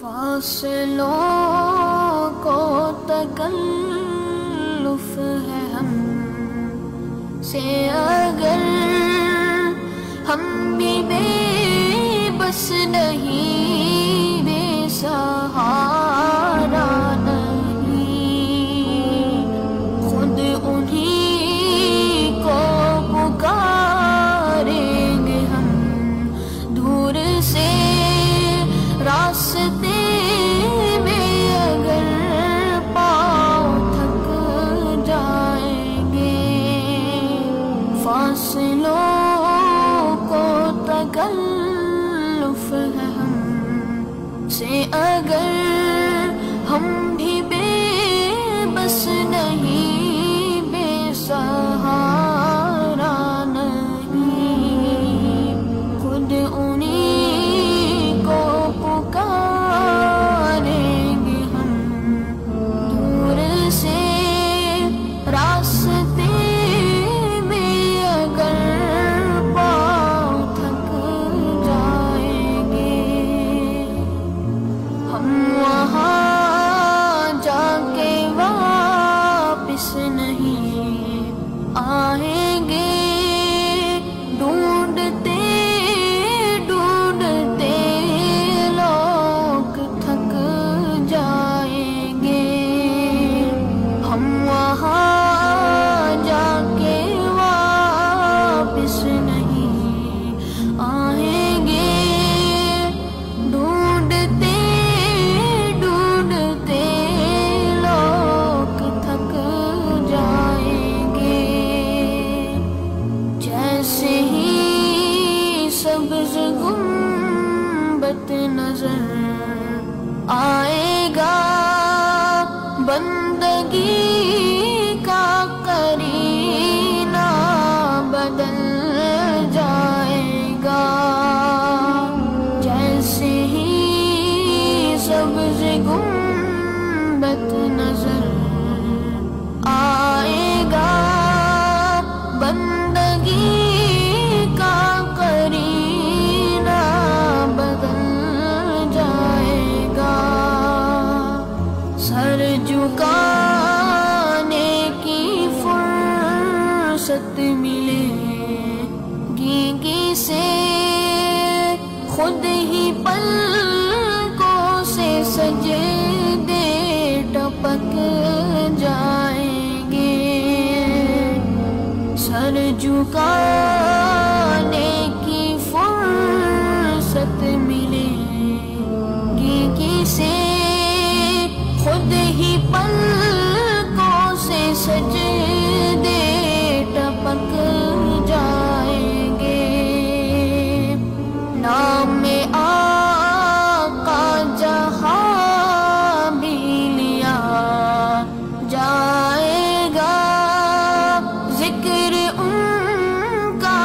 فاصلوں کو تکلف ہے ہم سے اگر ہم بھی بے بس نہیں، بے سہارا نہیں، خود انہی کو پکاریں گے ہم دور سے راستے میں اگر پاؤں تھک جائیں گے، فاصلوں کو تکلف ہے ہم سے اگر ہم بھی بے بس نہیں، بے سہارا نہیں، خود انہی کو پکاریں گے ہم دور سے راستے میں اگر پاؤں تھک جائیں گے، ہم وہاں جا کے واپس نہیں آئیں گے، ڈھونڈتے ڈھونڈتے لوگ تھک جائیں گے، ہم وہاں جا کے واپس نہیں آئیں گے، ڈھونڈتے ڈھونڈتے لوگ تھک جائیں گے، جیسے ہی سبز گنبد نظر آئے گا، بندگی کا قرینہ بدل جائے گا، جیسے ہی سبز گنبد نظر آئے گا، بندگی کا قرینہ بدل جائے گا، سر جھکانے کی فرصت ملے گی کسے، خود ہی پلکوں سے سجدے ٹپک جائیں گے، سر جھکانے کی فرصت ملے گی کسے، خود ہی پلکوں سے سجدے ٹپک جائیں گے، نام آقا جہاں بھی لیا جائے گا، ذکر ان کا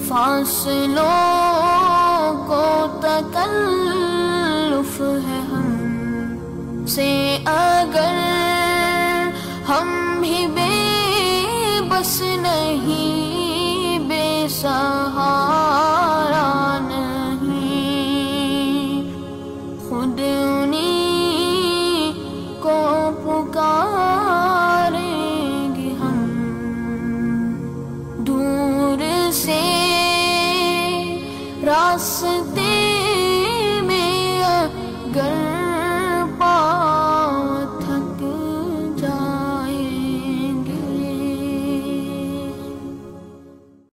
فاصلوں کو تکلف ہے ہم سے اگر ہم بھی بے بس نہیں، بے سہارا نہیں، خود انہیں کو پکاریں گے ہم دور سے راستے